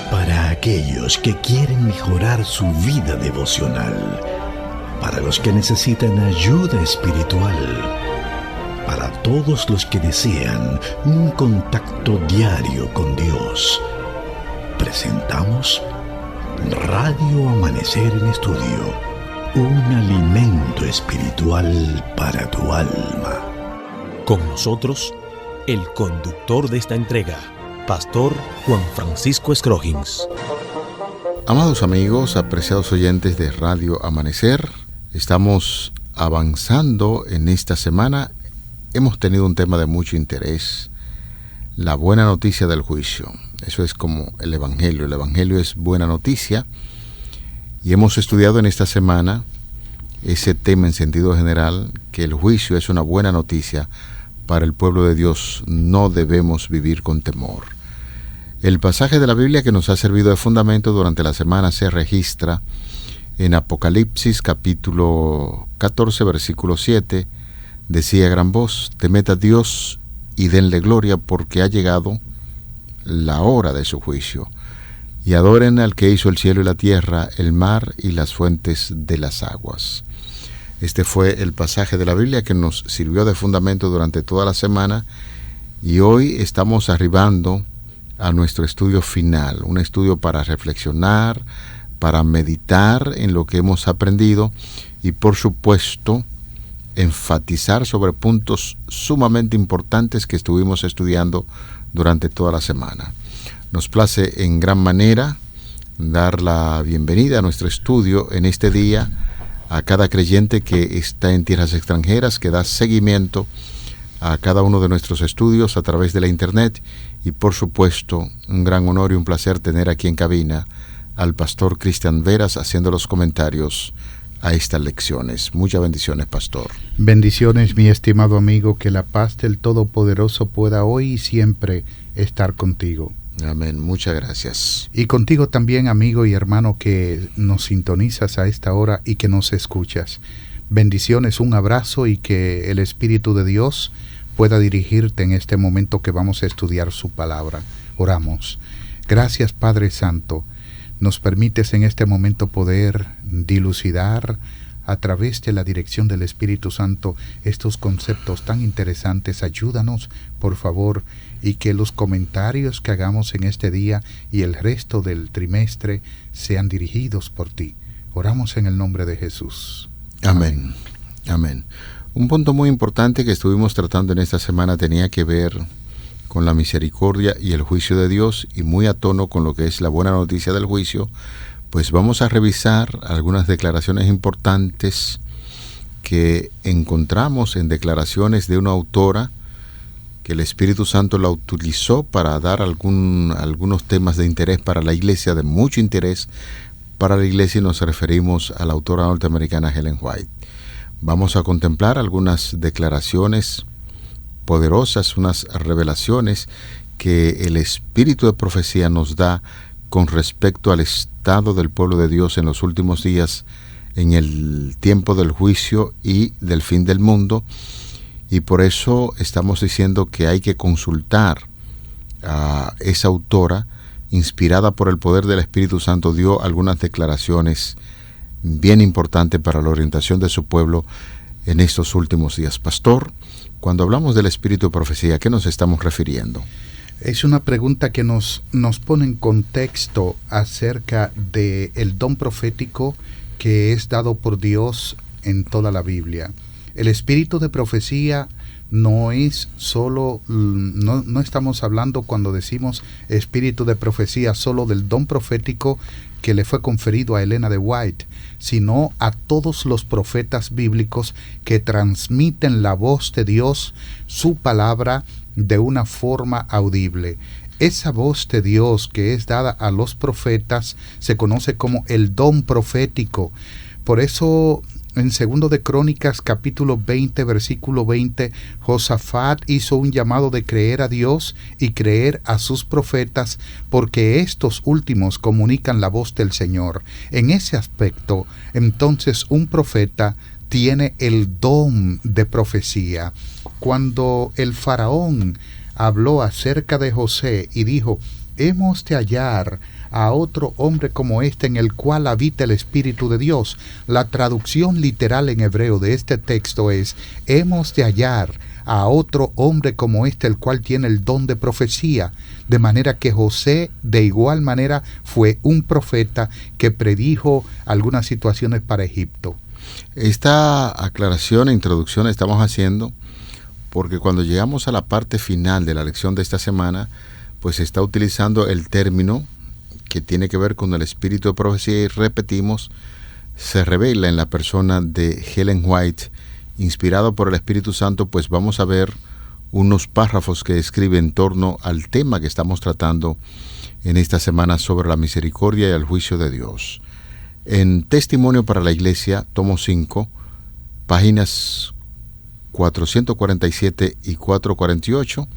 Para aquellos que quieren mejorar su vida devocional, para los que necesitan ayuda espiritual, para todos los que desean un contacto diario con Dios, presentamos Radio Amanecer en Estudio, un alimento espiritual para tu alma. Con nosotros, el conductor de esta entrega, Pastor Juan Francisco Scroggins. Amados amigos, apreciados oyentes de Radio Amanecer, estamos avanzando en esta semana. Hemos tenido un tema de mucho interés, la buena noticia del juicio. Eso es como el Evangelio. El Evangelio es buena noticia. Y hemos estudiado en esta semana ese tema en sentido general, que el juicio es una buena noticia para el pueblo de Dios. No debemos vivir con temor. El pasaje de la Biblia que nos ha servido de fundamento durante la semana se registra en Apocalipsis capítulo 14, versículo 7. Decía a gran voz: temed a Dios y denle gloria, porque ha llegado la hora de su juicio. Y adoren al que hizo el cielo y la tierra, el mar y las fuentes de las aguas. Este fue el pasaje de la Biblia que nos sirvió de fundamento durante toda la semana, y hoy estamos arribando a nuestro estudio final, un estudio para reflexionar, para meditar en lo que hemos aprendido y, por supuesto, enfatizar sobre puntos sumamente importantes que estuvimos estudiando durante toda la semana. Nos place en gran manera dar la bienvenida a nuestro estudio en este día a cada creyente que está en tierras extranjeras, que da seguimiento a cada uno de nuestros estudios a través de la internet, y por supuesto un gran honor y un placer tener aquí en cabina al pastor Cristian Veras haciendo los comentarios a estas lecciones. Muchas bendiciones, pastor. Bendiciones, mi estimado amigo, que la paz del Todopoderoso pueda hoy y siempre estar contigo. Amén, muchas gracias. Y contigo también, amigo y hermano, que nos sintonizas a esta hora y que nos escuchas. Bendiciones, un abrazo, y que el Espíritu de Dios pueda dirigirte en este momento que vamos a estudiar su palabra. Oramos. Gracias, Padre Santo. Nos permites en este momento poder dilucidar a través de la dirección del Espíritu Santo estos conceptos tan interesantes. Ayúdanos, por favor, y que los comentarios que hagamos en este día y el resto del trimestre sean dirigidos por ti. Oramos en el nombre de Jesús. Amén. Amén. Un punto muy importante que estuvimos tratando en esta semana tenía que ver con la misericordia y el juicio de Dios, y muy a tono con lo que es la buena noticia del juicio. Pues vamos a revisar algunas declaraciones importantes que encontramos en declaraciones de una autora que el Espíritu Santo la utilizó para dar algunos temas de interés para la iglesia, de mucho interés para la iglesia, y nos referimos a la autora norteamericana Ellen White. Vamos a contemplar algunas declaraciones poderosas, unas revelaciones que el Espíritu de profecía nos da con respecto al estado del pueblo de Dios en los últimos días, en el tiempo del juicio y del fin del mundo. Y por eso estamos diciendo que hay que consultar a esa autora, inspirada por el poder del Espíritu Santo. Dio algunas declaraciones bien importantes para la orientación de su pueblo en estos últimos días. Pastor, cuando hablamos del Espíritu de profecía, ¿a qué nos estamos refiriendo? Es una pregunta que nos pone en contexto acerca del don profético que es dado por Dios en toda la Biblia. El espíritu de profecía no es solo, no estamos hablando, cuando decimos espíritu de profecía, solo del don profético que le fue conferido a Elena de White, sino a todos los profetas bíblicos que transmiten la voz de Dios, su palabra, de una forma audible. Esa voz de Dios que es dada a los profetas se conoce como el don profético. Por eso, en 2 de Crónicas, capítulo 20, versículo 20, Josafat hizo un llamado de creer a Dios y creer a sus profetas, porque estos últimos comunican la voz del Señor. En ese aspecto, entonces, un profeta tiene el don de profecía. Cuando el faraón habló acerca de José y dijo: hemos de hallar a otro hombre como este en el cual habita el Espíritu de Dios. La traducción literal en hebreo de este texto es: hemos de hallar a otro hombre como este, el cual tiene el don de profecía. De manera que José, de igual manera, fue un profeta que predijo algunas situaciones para Egipto. Esta aclaración e introducción estamos haciendo porque cuando llegamos a la parte final de la lección de esta semana, pues se está utilizando el término que tiene que ver con el espíritu de profecía, y repetimos, se revela en la persona de Ellen White, inspirado por el Espíritu Santo. Pues vamos a ver unos párrafos que escribe en torno al tema que estamos tratando en esta semana sobre la misericordia y el juicio de Dios. En Testimonio para la Iglesia, tomo 5, páginas 447 y 448,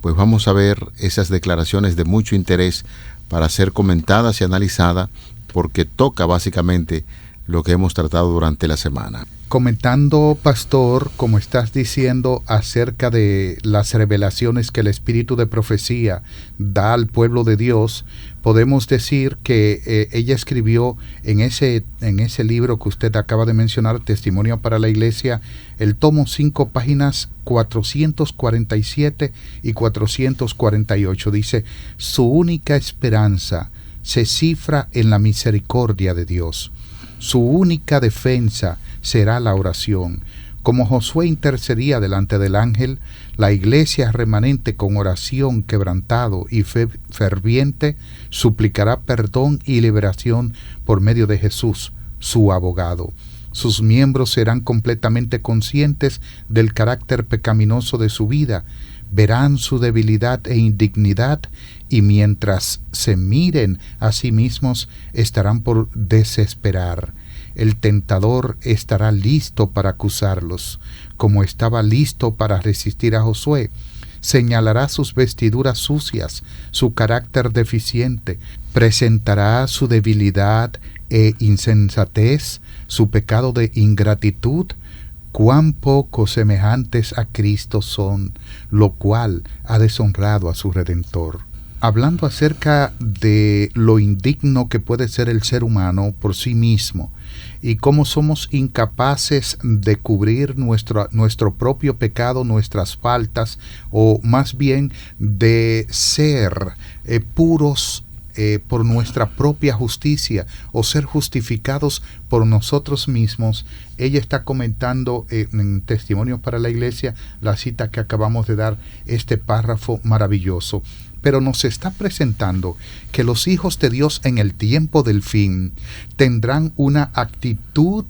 pues vamos a ver esas declaraciones de mucho interés para ser comentadas y analizadas, porque toca básicamente lo que hemos tratado durante la semana. Comentando, pastor, como estás diciendo, acerca de las revelaciones que el espíritu de profecía da al pueblo de Dios, podemos decir que ella escribió en ese libro que usted acaba de mencionar, Testimonio para la Iglesia, el tomo 5, páginas 447 y 448. Dice: su única esperanza se cifra en la misericordia de Dios. Su única defensa será la oración. Como Josué intercedía delante del ángel, la iglesia remanente con oración quebrantado y fe ferviente suplicará perdón y liberación por medio de Jesús, su abogado. Sus miembros serán completamente conscientes del carácter pecaminoso de su vida, verán su debilidad e indignidad, y mientras se miren a sí mismos estarán por desesperar. El tentador estará listo para acusarlos, como estaba listo para resistir a Josué. Señalará sus vestiduras sucias, su carácter deficiente, presentará su debilidad e insensatez, su pecado de ingratitud. Cuán poco semejantes a Cristo son, lo cual ha deshonrado a su Redentor. Hablando acerca de lo indigno que puede ser el ser humano por sí mismo, y cómo somos incapaces de cubrir nuestro propio pecado, nuestras faltas, o más bien de ser puros por nuestra propia justicia, o ser justificados por nosotros mismos. Ella está comentando en Testimonio para la Iglesia, la cita que acabamos de dar, este párrafo maravilloso. Pero nos está presentando que los hijos de Dios en el tiempo del fin tendrán una actitud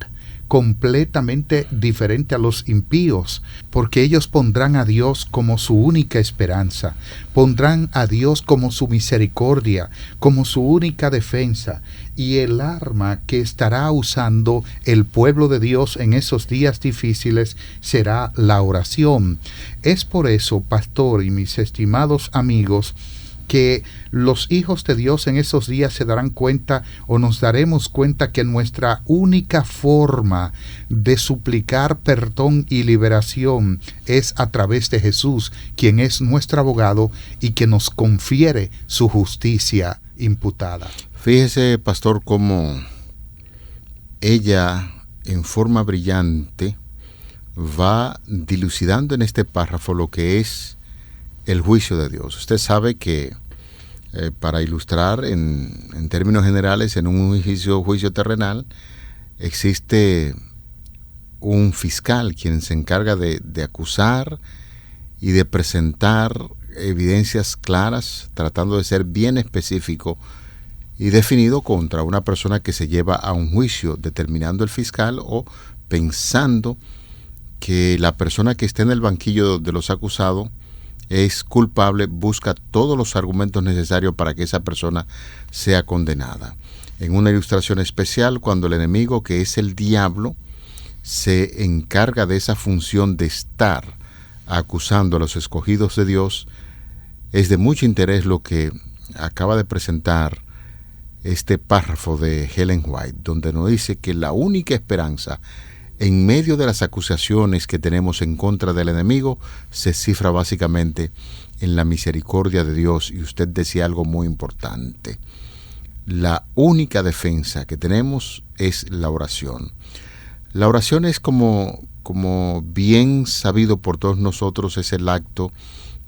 completamente diferente a los impíos, porque ellos pondrán a Dios como su única esperanza, pondrán a Dios como su misericordia, como su única defensa, y el arma que estará usando el pueblo de Dios en esos días difíciles será la oración. Es por eso, pastor y mis estimados amigos, que los hijos de Dios en esos días se darán cuenta, o nos daremos cuenta, que nuestra única forma de suplicar perdón y liberación es a través de Jesús, quien es nuestro abogado y que nos confiere su justicia imputada. Fíjese, pastor, cómo ella en forma brillante va dilucidando en este párrafo lo que es el juicio de Dios. Usted sabe que para ilustrar en términos generales, en un juicio terrenal existe un fiscal quien se encarga de acusar y de presentar evidencias claras, tratando de ser bien específico y definido contra una persona que se lleva a un juicio, determinando el fiscal o pensando que la persona que esté en el banquillo de los acusados es culpable, busca todos los argumentos necesarios para que esa persona sea condenada. En una ilustración especial, cuando el enemigo, que es el diablo, se encarga de esa función de estar acusando a los escogidos de Dios, es de mucho interés lo que acaba de presentar este párrafo de Ellen White, donde nos dice que la única esperanza en medio de las acusaciones que tenemos en contra del enemigo, se cifra básicamente en la misericordia de Dios. Y usted decía algo muy importante. La única defensa que tenemos es la oración. La oración es como bien sabido por todos nosotros, es el acto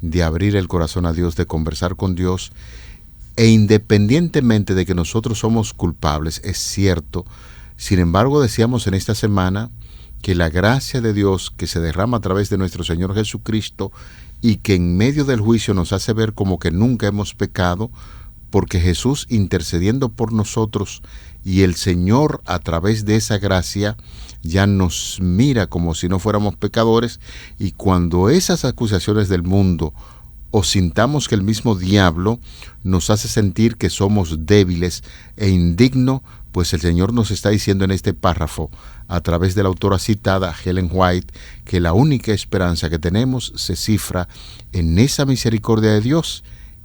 de abrir el corazón a Dios, de conversar con Dios. E independientemente de que nosotros somos culpables, es cierto. Sin embargo, decíamos en esta semana que la gracia de Dios que se derrama a través de nuestro Señor Jesucristo y que en medio del juicio nos hace ver como que nunca hemos pecado, porque Jesús intercediendo por nosotros y el Señor a través de esa gracia ya nos mira como si no fuéramos pecadores. Y cuando esas acusaciones del mundo o sintamos que el mismo diablo nos hace sentir que somos débiles e indignos, pues el Señor nos está diciendo en este párrafo, a través de la autora citada, Ellen White, que la única esperanza que tenemos se cifra en esa misericordia de Dios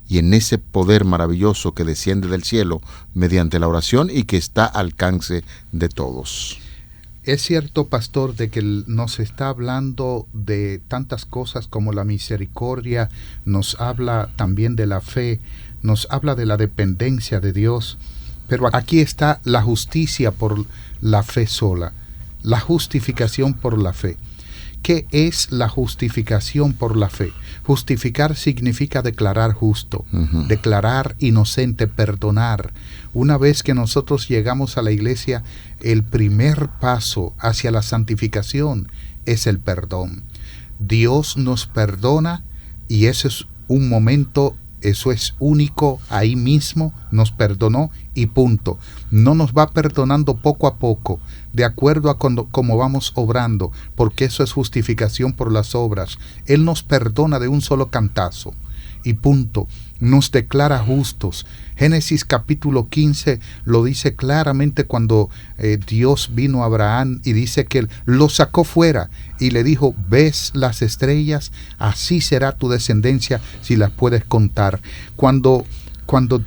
y en ese poder maravilloso que desciende del cielo mediante la oración y que está al alcance de todos. Es cierto, pastor, de que nos está hablando de tantas cosas como la misericordia, nos habla también de la fe, nos habla de la dependencia de Dios, pero aquí está la justicia por la fe sola, la justificación por la fe. ¿Qué es la justificación por la fe? Justificar significa declarar justo, declarar inocente, perdonar. Una vez que nosotros llegamos a la iglesia, el primer paso hacia la santificación es el perdón. Dios nos perdona y ese es un momento, eso es único, ahí mismo nos perdonó y punto. No nos va perdonando poco a poco, de acuerdo a cómo vamos obrando, porque eso es justificación por las obras. Él nos perdona de un solo cantazo y punto. Nos declara justos. Génesis capítulo 15 lo dice claramente cuando Dios vino a Abraham y dice que él lo sacó fuera y le dijo, ¿ves las estrellas? Así será tu descendencia si las puedes contar. Cuando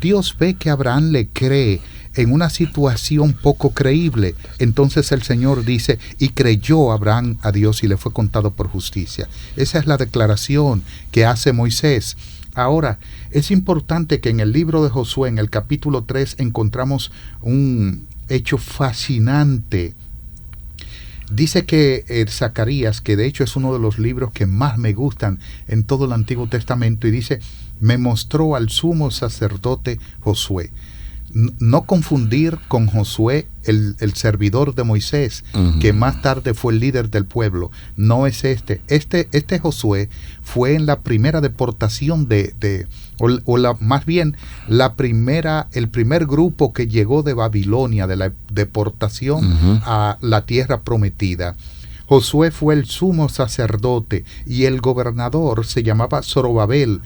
Dios ve que Abraham le cree en una situación poco creíble, entonces el Señor dice, y creyó Abraham a Dios y le fue contado por justicia. Esa es la declaración que hace Moisés. Ahora, es importante que en el libro de Josué, en el capítulo 3, encontramos un hecho fascinante. Dice que Zacarías, que de hecho es uno de los libros que más me gustan en todo el Antiguo Testamento, y dice, me mostró al sumo sacerdote Josué. No confundir con Josué, el servidor de Moisés, que más tarde fue el líder del pueblo. No es este. Este Josué fue en la primera deportación el primer grupo que llegó de Babilonia, de la deportación a la tierra prometida. Josué fue el sumo sacerdote y el gobernador se llamaba Zorobabel.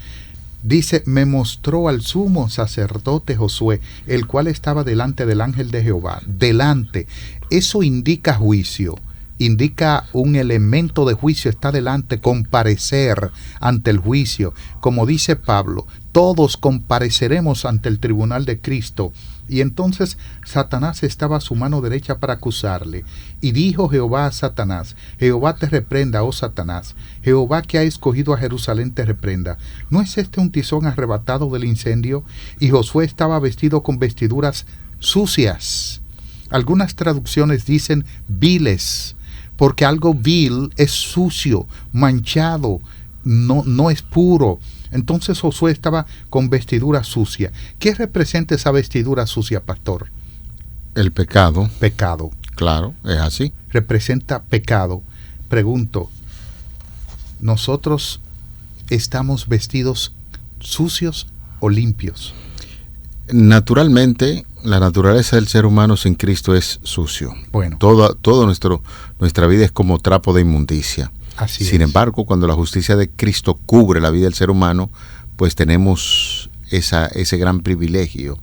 Dice, me mostró al sumo sacerdote Josué, el cual estaba delante del ángel de Jehová. Delante. Eso indica juicio, indica un elemento de juicio, está delante, comparecer ante el juicio. Como dice Pablo, todos compareceremos ante el tribunal de Cristo. Y entonces Satanás estaba a su mano derecha para acusarle. Y dijo Jehová a Satanás, Jehová te reprenda, oh Satanás. Jehová que ha escogido a Jerusalén te reprenda. ¿No es este un tizón arrebatado del incendio? Y Josué estaba vestido con vestiduras sucias. Algunas traducciones dicen viles, porque algo vil es sucio, manchado, no es puro. Entonces Josué estaba con vestidura sucia. ¿Qué representa esa vestidura sucia, pastor? El pecado. Pecado. Claro, es así. Representa pecado. Pregunto, ¿nosotros estamos vestidos sucios o limpios? Naturalmente, la naturaleza del ser humano sin Cristo es sucio. Bueno. Todo nuestra vida es como trapo de inmundicia. Sin embargo, cuando la justicia de Cristo cubre la vida del ser humano, pues tenemos ese gran privilegio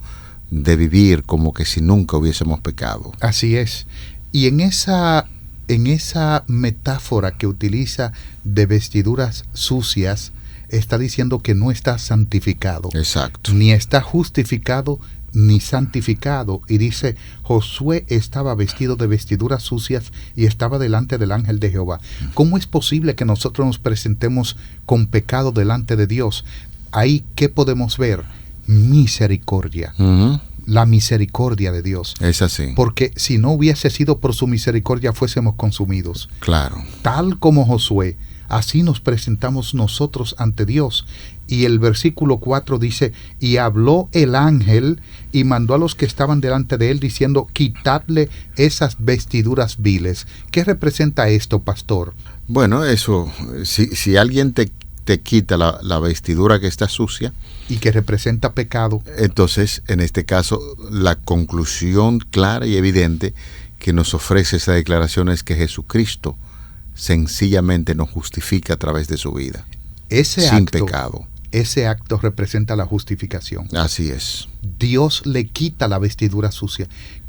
de vivir como que si nunca hubiésemos pecado. Así es. Y en esa metáfora que utiliza de vestiduras sucias, está diciendo que no está santificado. Exacto. Ni está justificado, ni santificado. Y dice, Josué estaba vestido de vestiduras sucias y estaba delante del ángel de Jehová. ¿Cómo es posible que nosotros nos presentemos con pecado delante de Dios? Ahí, ¿qué podemos ver? Misericordia. La misericordia de Dios. Es así. Porque si no hubiese sido por su misericordia, fuésemos consumidos. Claro. Tal como Josué, así nos presentamos nosotros ante Dios. Y el versículo 4 dice, y habló el ángel y mandó a los que estaban delante de él diciendo, quitadle esas vestiduras viles. ¿Qué representa esto, pastor? Bueno, eso, si alguien te quita la vestidura que está sucia, y que representa pecado, entonces, en este caso, la conclusión clara y evidente que nos ofrece esa declaración es que Jesucristo sencillamente nos justifica a través de su vida, sin pecado. Ese acto representa la justificación. Así es. Dios le quita la vestidura sucia.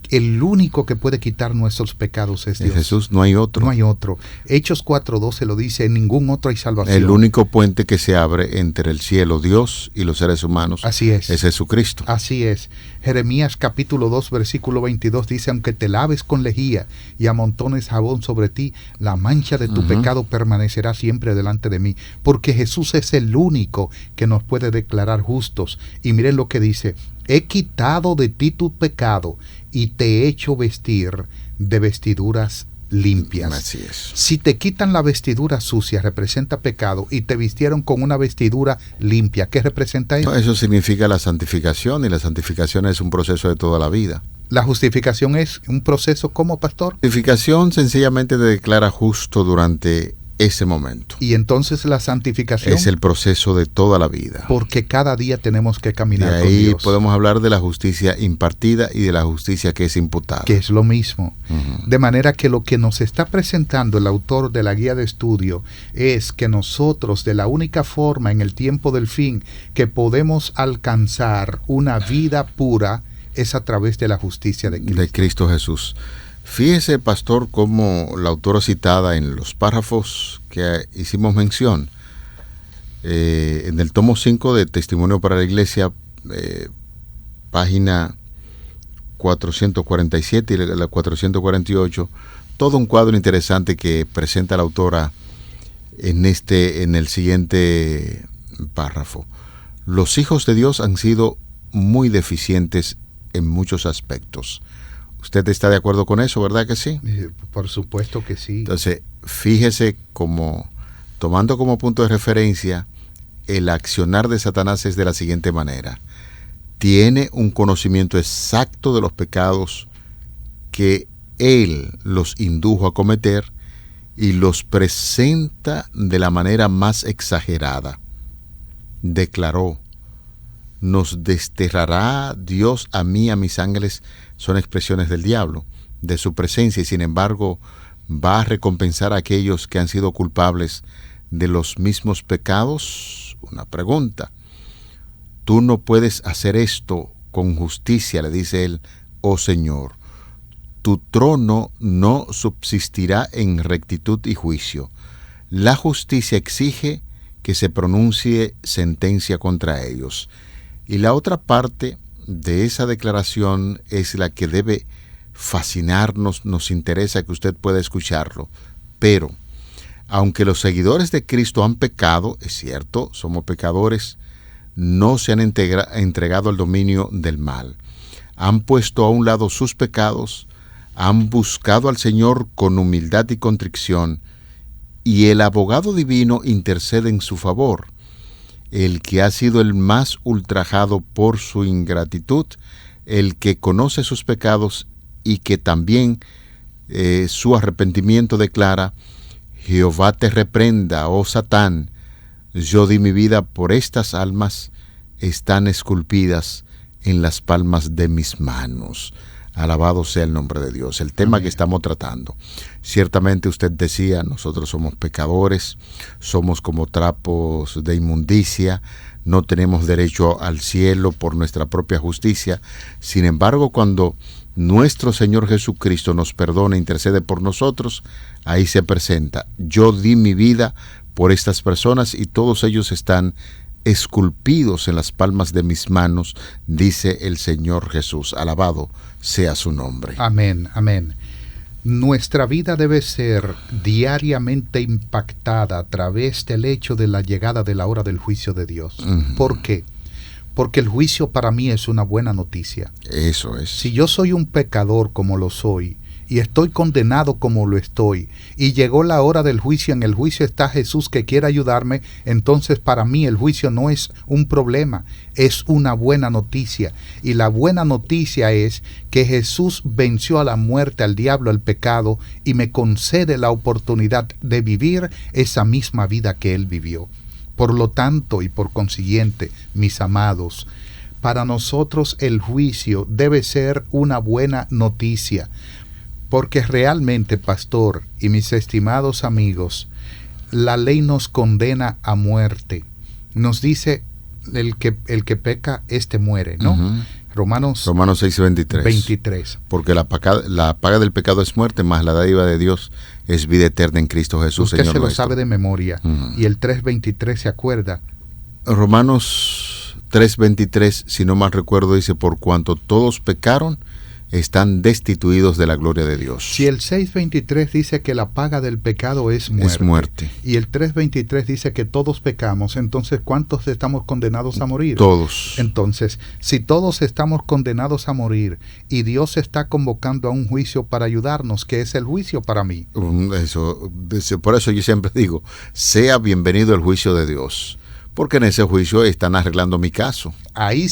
El único que puede quitar nuestros pecados es Dios. En Jesús no hay otro. No hay otro. Hechos 4:12 lo dice, en ningún otro hay salvación. El único puente que se abre entre el cielo, Dios, y los seres humanos, así es Jesucristo. Así es. Jeremías capítulo 2, versículo 22 dice, aunque te laves con lejía y amontones jabón sobre ti, la mancha de tu pecado permanecerá siempre delante de mí. Porque Jesús es el único que nos puede declarar justos. Y miren lo que dice, he quitado de ti tu pecado y te he hecho vestir de vestiduras limpias. Así es. Si te quitan la vestidura sucia, representa pecado, y te vistieron con una vestidura limpia, ¿qué representa eso? No, eso significa la santificación, y la santificación es un proceso de toda la vida. La justificación es un proceso, ¿cómo, pastor? La justificación sencillamente te declara justo durante ese momento. Y entonces la santificación es el proceso de toda la vida. Porque cada día tenemos que caminar con Dios. De ahí podemos hablar de la justicia impartida y de la justicia que es imputada. Que es lo mismo. De manera que lo que nos está presentando el autor de la guía de estudio es que nosotros, de la única forma en el tiempo del fin que podemos alcanzar una vida pura, es a través de la justicia de Cristo. De Cristo Jesús. Fíjese, pastor, cómo la autora citada en los párrafos que hicimos mención, en el tomo 5 de Testimonio para la Iglesia, página 447 y la 448, todo un cuadro interesante que presenta la autora en el siguiente párrafo. Los hijos de Dios han sido muy deficientes en muchos aspectos. ¿Usted está de acuerdo con eso, verdad que sí? Por supuesto que sí. Entonces, fíjese cómo, tomando como punto de referencia, el accionar de Satanás es de la siguiente manera. Tiene un conocimiento exacto de los pecados que él los indujo a cometer y los presenta de la manera más exagerada. Declaró, nos desterrará Dios a mí, a mis ángeles, son expresiones del diablo, de su presencia, y sin embargo va a recompensar a aquellos que han sido culpables de los mismos pecados. Una pregunta. Tú no puedes hacer esto con justicia, le dice él, oh Señor. Tu trono no subsistirá en rectitud y juicio. La justicia exige que se pronuncie sentencia contra ellos. Y la otra parte de esa declaración es la que debe fascinarnos, nos interesa que usted pueda escucharlo. Pero, aunque los seguidores de Cristo han pecado, es cierto, somos pecadores, no se han entregado al dominio del mal. Han puesto a un lado sus pecados, han buscado al Señor con humildad y contrición, y el abogado divino intercede en su favor. El que ha sido el más ultrajado por su ingratitud, el que conoce sus pecados y que también su arrepentimiento declara, Jehová te reprenda, oh Satán, yo di mi vida por estas almas, están esculpidas en las palmas de mis manos. Alabado sea el nombre de Dios. El tema que estamos tratando. Ciertamente usted decía, nosotros somos pecadores, somos como trapos de inmundicia, no tenemos derecho al cielo por nuestra propia justicia. Sin embargo, cuando nuestro Señor Jesucristo nos perdona e intercede por nosotros, ahí se presenta, yo di mi vida por estas personas y todos ellos están esculpidos en las palmas de mis manos, dice el Señor Jesús. Alabado sea su nombre. Amén, amén. Nuestra vida debe ser diariamente impactada a través del hecho de la llegada de la hora del juicio de Dios. ¿Por qué? Porque el juicio para mí es una buena noticia. Eso es. Si yo soy un pecador como lo soy, y estoy condenado como lo estoy, y llegó la hora del juicio, en el juicio está Jesús que quiere ayudarme, entonces para mí el juicio no es un problema, es una buena noticia. Y la buena noticia es que Jesús venció a la muerte, al diablo, al pecado, y me concede la oportunidad de vivir esa misma vida que Él vivió. Por lo tanto, y por consiguiente, mis amados, para nosotros el juicio debe ser una buena noticia. Porque realmente, pastor y mis estimados amigos, la ley nos condena a muerte. Nos dice el que peca, muere, ¿no? Romanos 6:23. 23. Porque la paga del pecado es muerte, más la dádiva de Dios es vida eterna en Cristo Jesús, Usted Señor se lo nuestro. sabe de memoria. Y el 3:23 se acuerda. Romanos 3:23, si no mal recuerdo, dice: por cuanto todos pecaron, están destituidos de la gloria de Dios. Si el 6:23 dice que la paga del pecado es muerte, y el 3:23 dice que todos pecamos, entonces ¿cuántos estamos condenados a morir? Todos. Entonces, si todos estamos condenados a morir y Dios está convocando a un juicio para ayudarnos, ¿qué es el juicio para mí? Por eso yo siempre digo, sea bienvenido el juicio de Dios, porque en ese juicio están arreglando mi caso. Ahí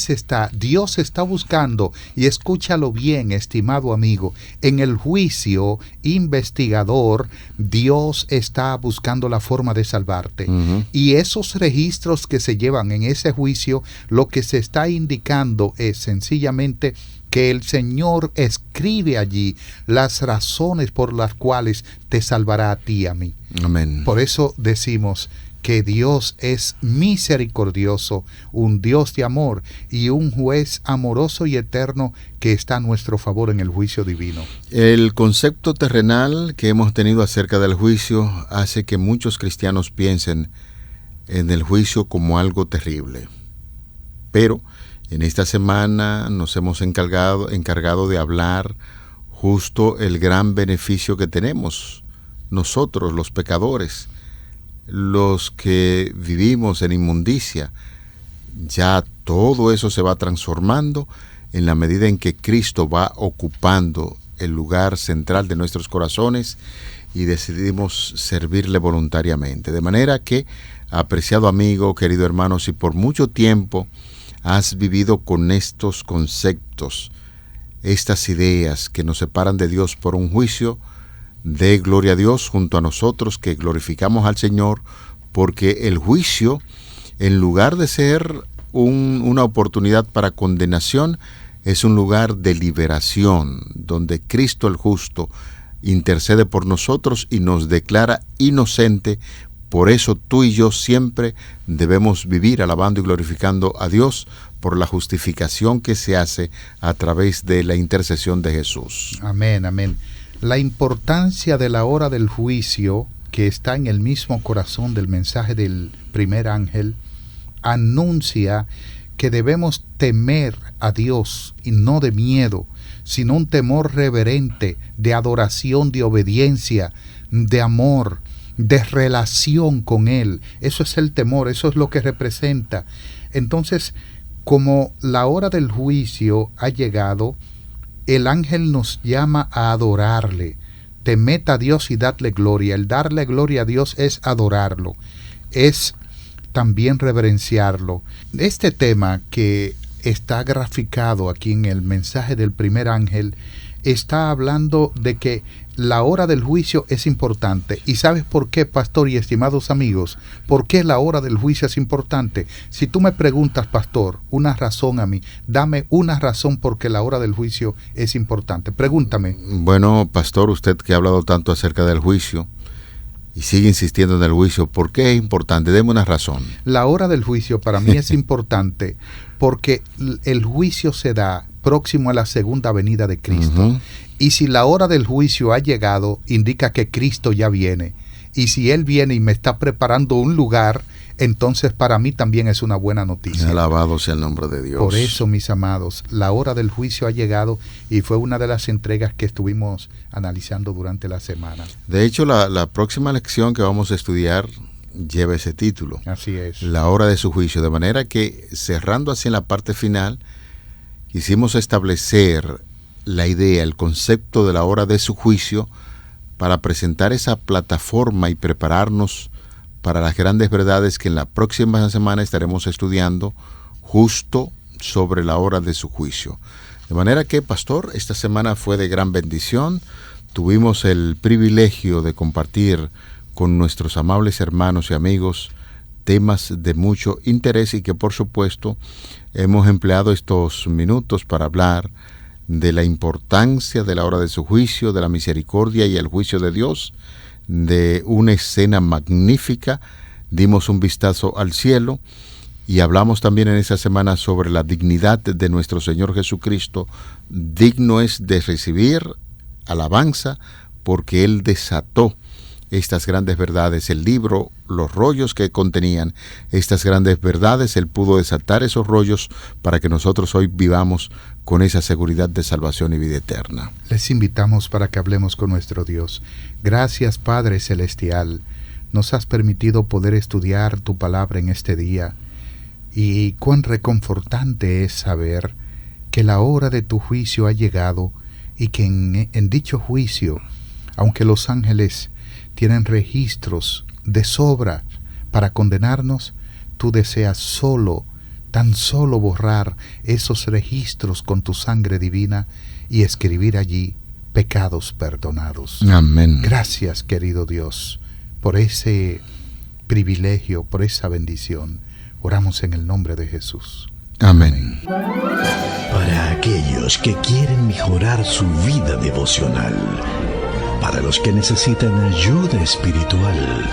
Dios está buscando, y escúchalo bien, estimado amigo, en el juicio investigador, Dios está buscando la forma de salvarte. Y esos registros que se llevan en ese juicio, lo que se está indicando es sencillamente que el Señor escribe allí las razones por las cuales te salvará a ti y a mí. Amén. Por eso decimos que Dios es misericordioso, un Dios de amor y un juez amoroso y eterno que está a nuestro favor en el juicio divino. El concepto terrenal que hemos tenido acerca del juicio hace que muchos cristianos piensen en el juicio como algo terrible. Pero en esta semana nos hemos encargado de hablar justo el gran beneficio que tenemos nosotros, los pecadores, los que vivimos en inmundicia. Ya todo eso se va transformando en la medida en que Cristo va ocupando el lugar central de nuestros corazones y decidimos servirle voluntariamente. De manera que, apreciado amigo, querido hermano, si por mucho tiempo has vivido con estos conceptos, estas ideas que nos separan de Dios por un juicio, dé gloria a Dios junto a nosotros que glorificamos al Señor, porque el juicio, en lugar de ser una oportunidad para condenación, es un lugar de liberación, donde Cristo el justo intercede por nosotros y nos declara inocente. Por eso tú y yo siempre debemos vivir alabando y glorificando a Dios por la justificación que se hace a través de la intercesión de Jesús. Amén, amén. La importancia de la hora del juicio, que está en el mismo corazón del mensaje del primer ángel, anuncia que debemos temer a Dios, y no de miedo, sino un temor reverente, de adoración, de obediencia, de amor, de relación con Él. Eso es el temor, eso es lo que representa. Entonces, como la hora del juicio ha llegado, el ángel nos llama a adorarle. Temed a Dios y dadle gloria. El darle gloria a Dios es adorarlo, es también reverenciarlo. Este tema que está graficado aquí en el mensaje del primer ángel está hablando de que la hora del juicio es importante. ¿Y sabes por qué, pastor y estimados amigos? ¿Por qué la hora del juicio es importante? Si tú me preguntas, pastor, una razón a mí, dame una razón por qué la hora del juicio es importante. Pregúntame. Bueno, pastor, usted que ha hablado tanto acerca del juicio y sigue insistiendo en el juicio, ¿por qué es importante? Deme una razón. La hora del juicio para mí es importante porque el juicio se da próximo a la segunda venida de Cristo. Y si la hora del juicio ha llegado, indica que Cristo ya viene. Y si Él viene y me está preparando un lugar, entonces para mí también es una buena noticia. Alabado sea el nombre de Dios. Por eso, mis amados, la hora del juicio ha llegado y fue una de las entregas que estuvimos analizando durante la semana. De hecho, la próxima lección que vamos a estudiar lleva ese título. Así es. La hora de su juicio. De manera que, cerrando así en la parte final, quisimos establecer la idea, el concepto de la hora de su juicio para presentar esa plataforma y prepararnos para las grandes verdades que en la próxima semana estaremos estudiando justo sobre la hora de su juicio. De manera que, pastor, esta semana fue de gran bendición. Tuvimos el privilegio de compartir con nuestros amables hermanos y amigos temas de mucho interés y que, por supuesto, hemos empleado estos minutos para hablar de la importancia de la hora de su juicio, de la misericordia y el juicio de Dios, de una escena magnífica. Dimos un vistazo al cielo y hablamos también en esta semana sobre la dignidad de nuestro Señor Jesucristo. Digno es de recibir alabanza porque Él desató estas grandes verdades, el libro, los rollos que contenían estas grandes verdades. Él pudo desatar esos rollos para que nosotros hoy vivamos con esa seguridad de salvación y vida eterna. Les invitamos para que hablemos con nuestro Dios. Gracias, Padre Celestial. Nos has permitido poder estudiar tu palabra en este día. Y cuán reconfortante es saber que la hora de tu juicio ha llegado y que en dicho juicio, aunque los ángeles tienen registros de sobra para condenarnos, tú deseas tan solo borrar esos registros con tu sangre divina y escribir allí pecados perdonados. Amén. Gracias, querido Dios, por ese privilegio, por esa bendición. Oramos en el nombre de Jesús. Amén. Para aquellos que quieren mejorar su vida devocional, para los que necesitan ayuda espiritual,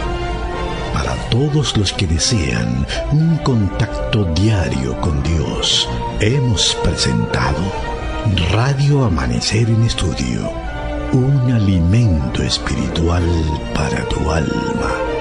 para todos los que desean un contacto diario con Dios, hemos presentado Radio Amanecer en Estudio, un alimento espiritual para tu alma.